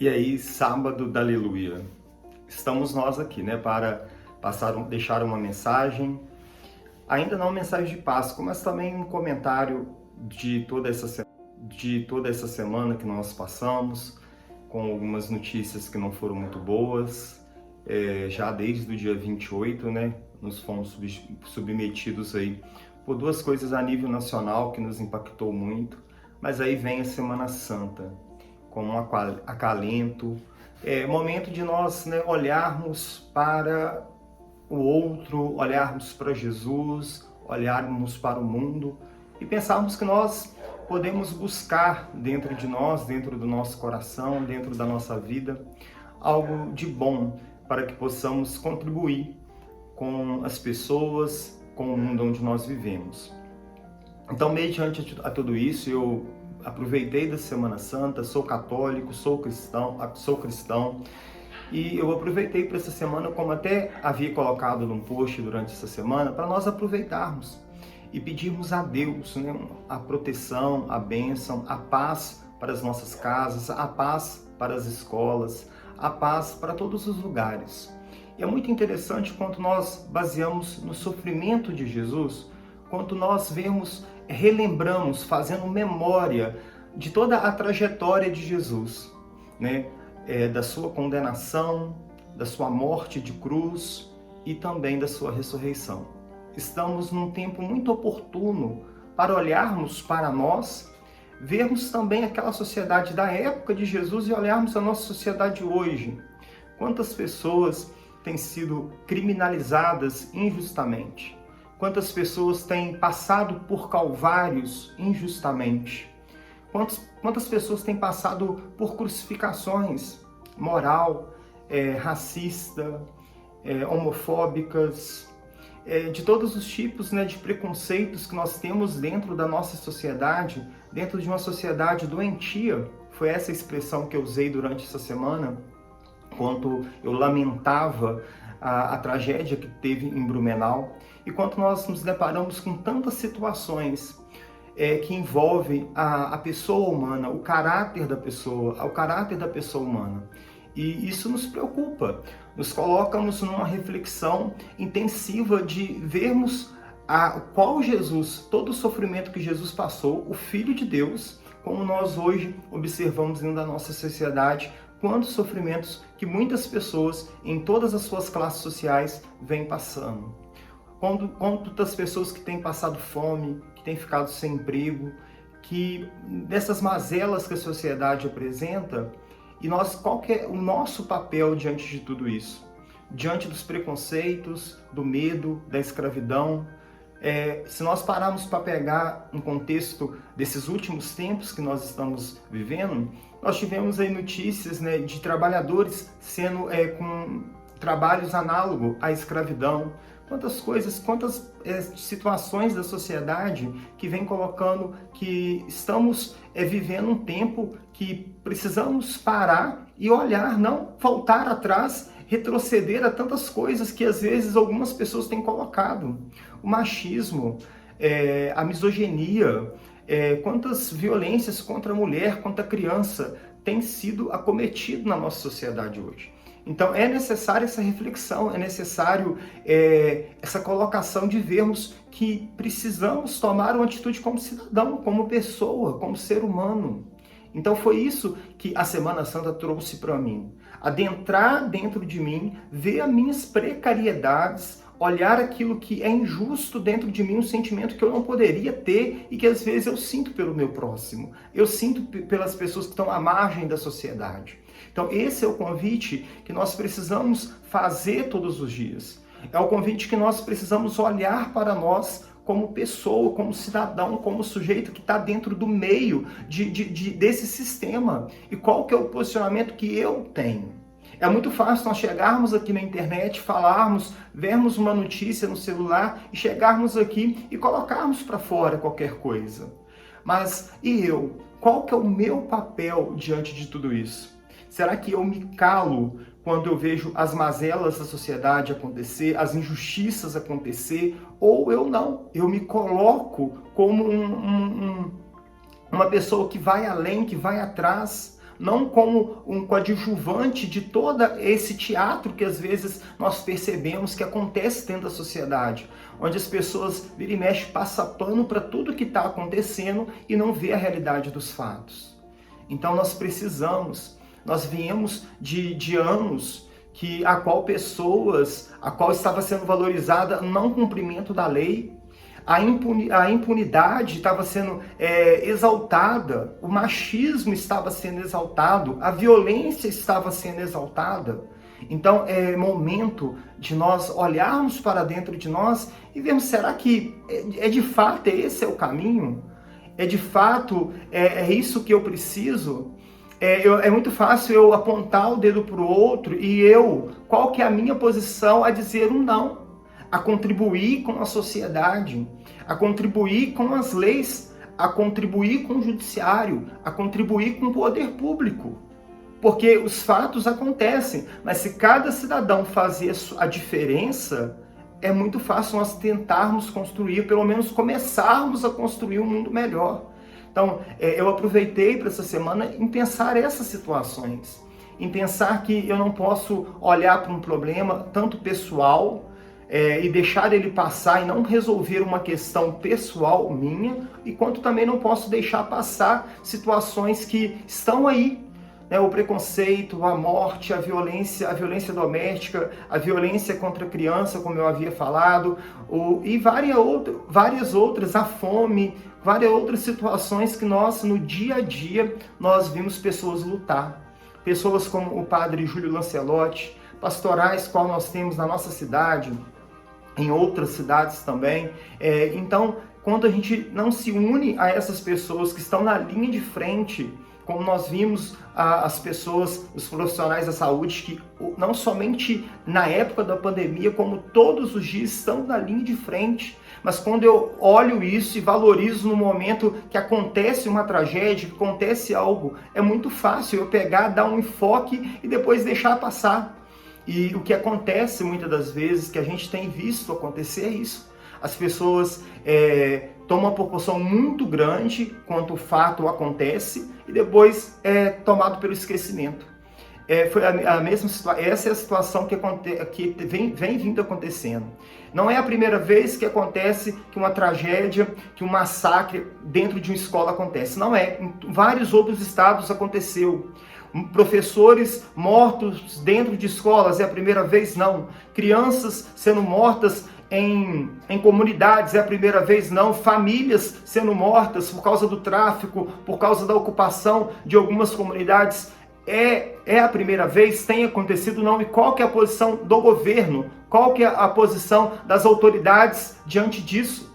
E aí, sábado da Aleluia. Estamos nós aqui, né, para deixar uma mensagem, ainda não uma mensagem de Páscoa, mas também um comentário de toda essa semana que nós passamos, com algumas notícias que não foram muito boas. Já desde o dia 28, né, nos fomos submetidos aí por duas coisas a nível nacional que nos impactou muito, mas aí vem a Semana Santa, com um acalento, momento de nós, né, olharmos para o outro, olharmos para Jesus, olharmos para o mundo e pensarmos que nós podemos buscar dentro de nós, dentro do nosso coração, dentro da nossa vida, algo de bom para que possamos contribuir com as pessoas, com o mundo onde nós vivemos. Então, mediante a tudo isso, eu aproveitei da Semana Santa, sou católico, sou cristão, e eu aproveitei para essa semana, como até havia colocado num post durante essa semana, para nós aproveitarmos e pedirmos a Deus, né, a proteção, a bênção, a paz para as nossas casas, a paz para as escolas, a paz para todos os lugares. E é muito interessante quando nós baseamos no sofrimento de Jesus, quando nós relembramos, fazendo memória de toda a trajetória de Jesus, né? Da sua condenação, da sua morte de cruz e também da sua ressurreição. Estamos num tempo muito oportuno para olharmos para nós, vermos também aquela sociedade da época de Jesus e olharmos a nossa sociedade hoje. Quantas pessoas têm sido criminalizadas injustamente? Quantas pessoas têm passado por calvários injustamente? Quantas pessoas têm passado por crucificações moral, racista, homofóbicas, de todos os tipos, né, de preconceitos que nós temos dentro da nossa sociedade, dentro de uma sociedade doentia. Foi essa expressão que eu usei durante essa semana, quando eu lamentava a tragédia que teve em Blumenau, e quando nós nos deparamos com tantas situações que envolvem a pessoa humana, o caráter da pessoa humana. E isso nos preocupa, nos colocamos numa reflexão intensiva de vermos qual Jesus, todo o sofrimento que Jesus passou, o Filho de Deus, como nós hoje observamos dentro da nossa sociedade, quantos sofrimentos que muitas pessoas, em todas as suas classes sociais, vêm passando. Quantas pessoas que têm passado fome, que têm ficado sem emprego, que dessas mazelas que a sociedade apresenta, e qual que é o nosso papel diante de tudo isso? Diante dos preconceitos, do medo, da escravidão. Se nós pararmos para pegar um contexto desses últimos tempos que nós estamos vivendo, nós tivemos aí notícias, né, de trabalhadores sendo com trabalhos análogos à escravidão. Quantas situações da sociedade que vem colocando que estamos vivendo um tempo que precisamos parar e olhar, não voltar atrás, retroceder a tantas coisas que às vezes algumas pessoas têm colocado. O machismo, a misoginia, quantas violências contra a mulher, contra a criança têm sido acometido na nossa sociedade hoje. Então é necessária essa reflexão, é necessário essa colocação de vermos que precisamos tomar uma atitude como cidadão, como pessoa, como ser humano. Então foi isso que a Semana Santa trouxe para mim. Adentrar dentro de mim, ver as minhas precariedades, olhar aquilo que é injusto dentro de mim, um sentimento que eu não poderia ter e que às vezes eu sinto pelo meu próximo. Eu sinto pelas pessoas que estão à margem da sociedade. Então esse é o convite que nós precisamos fazer todos os dias. É o convite que nós precisamos olhar para nós como pessoa, como cidadão, como sujeito que está dentro do meio desse sistema. E qual que é o posicionamento que eu tenho? É muito fácil nós chegarmos aqui na internet, falarmos, vermos uma notícia no celular e chegarmos aqui e colocarmos para fora qualquer coisa. Mas e eu? Qual que é o meu papel diante de tudo isso? Será que eu me calo quando eu vejo as mazelas da sociedade acontecer, as injustiças acontecer, ou eu não? Eu me coloco como uma pessoa que vai além, que vai atrás. não como um coadjuvante de todo esse teatro que às vezes nós percebemos que acontece dentro da sociedade, onde as pessoas vira e mexe passa pano para tudo que está acontecendo e não vê a realidade dos fatos. Então nós viemos de anos a qual estava sendo valorizada não cumprimento da lei, a impunidade estava sendo exaltada, o machismo estava sendo exaltado, a violência estava sendo exaltada. Então é momento de nós olharmos para dentro de nós e vermos, será que de fato esse é o caminho? É de fato isso que eu preciso? É muito fácil eu apontar o dedo para o outro e qual que é a minha posição a dizer um não, a contribuir com a sociedade, a contribuir com as leis, a contribuir com o judiciário, a contribuir com o poder público. Porque os fatos acontecem, mas se cada cidadão fazer a diferença, é muito fácil nós tentarmos construir, pelo menos começarmos a construir um mundo melhor. Então, eu aproveitei para essa semana em pensar essas situações, em pensar que eu não posso olhar para um problema tanto pessoal e deixar ele passar e não resolver uma questão pessoal minha, e quanto também não posso deixar passar situações que estão aí, né? O preconceito, a morte, a violência doméstica, a violência contra a criança, como eu havia falado, e várias outras, a fome, várias outras situações que nós, no dia a dia, nós vimos pessoas lutar. Pessoas como o padre Júlio Lancelotti, pastorais qual nós temos na nossa cidade, em outras cidades também. Então, quando a gente não se une a essas pessoas que estão na linha de frente, como nós vimos as pessoas, os profissionais da saúde, que não somente na época da pandemia, como todos os dias estão na linha de frente, mas quando eu olho isso e valorizo no momento que acontece uma tragédia, que acontece algo, é muito fácil eu pegar, dar um enfoque e depois deixar passar. E o que acontece muitas das vezes, que a gente tem visto acontecer, é isso. As pessoas tomam uma proporção muito grande quando o fato acontece e depois é tomado pelo esquecimento. Foi a mesma situação. Essa é a situação que vem vindo acontecendo. Não é a primeira vez que acontece que uma tragédia, que um massacre dentro de uma escola acontece. Não é. Em vários outros estados aconteceu. Professores mortos dentro de escolas é a primeira vez? Não. Crianças sendo mortas em comunidades é a primeira vez? Não. Famílias sendo mortas por causa do tráfico, por causa da ocupação de algumas comunidades é a primeira vez? Tem acontecido? Não. E qual que é a posição do governo? Qual que é a posição das autoridades diante disso?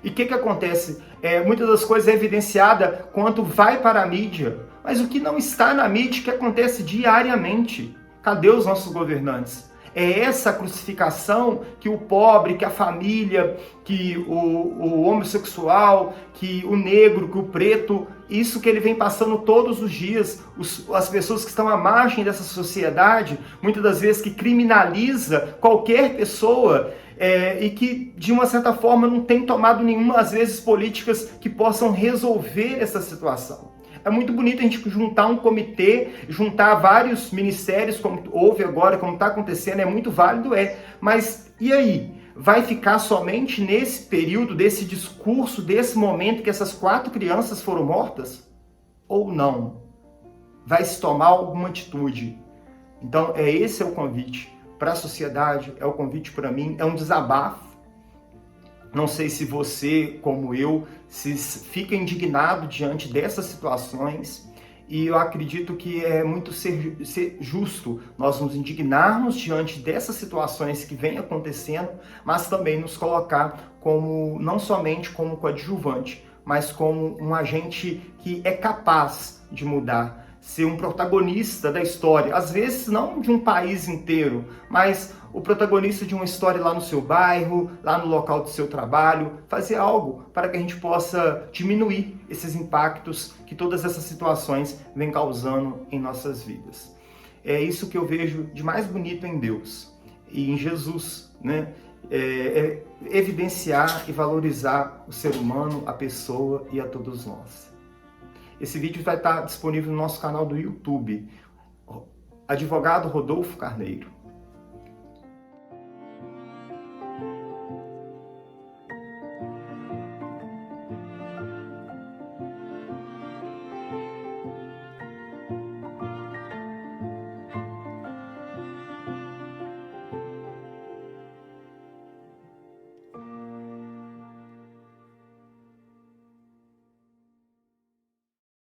E o que acontece? Muitas das coisas é evidenciada quando vai para a mídia, mas o que não está na mídia que acontece diariamente. Cadê os nossos governantes? É essa crucificação que o pobre, que a família, que o homossexual, que o negro, que o preto, isso que ele vem passando todos os dias. As pessoas que estão à margem dessa sociedade, muitas das vezes que criminaliza qualquer pessoa, e que de uma certa forma não tem tomado nenhuma, às vezes, políticas que possam resolver essa situação. É muito bonito a gente juntar um comitê, juntar vários ministérios, como houve agora, como está acontecendo, é muito válido, mas e aí? Vai ficar somente nesse período, desse discurso, desse momento que essas 4 crianças foram mortas? Ou não? Vai se tomar alguma atitude? Então, esse é o convite para a sociedade, é o convite para mim, é um desabafo. Não sei se você, como eu, se fica indignado diante dessas situações, e eu acredito que é muito ser justo nós nos indignarmos diante dessas situações que vêm acontecendo, mas também nos colocar como, não somente como coadjuvante, mas como um agente que é capaz de mudar, ser um protagonista da história, às vezes não de um país inteiro, mas o protagonista de uma história lá no seu bairro, lá no local do seu trabalho, fazer algo para que a gente possa diminuir esses impactos que todas essas situações vêm causando em nossas vidas. É isso que eu vejo de mais bonito em Deus e em Jesus, né? Evidenciar e valorizar o ser humano, a pessoa e a todos nós. Esse vídeo vai estar disponível no nosso canal do YouTube, Advogado Rodolfo Carneiro.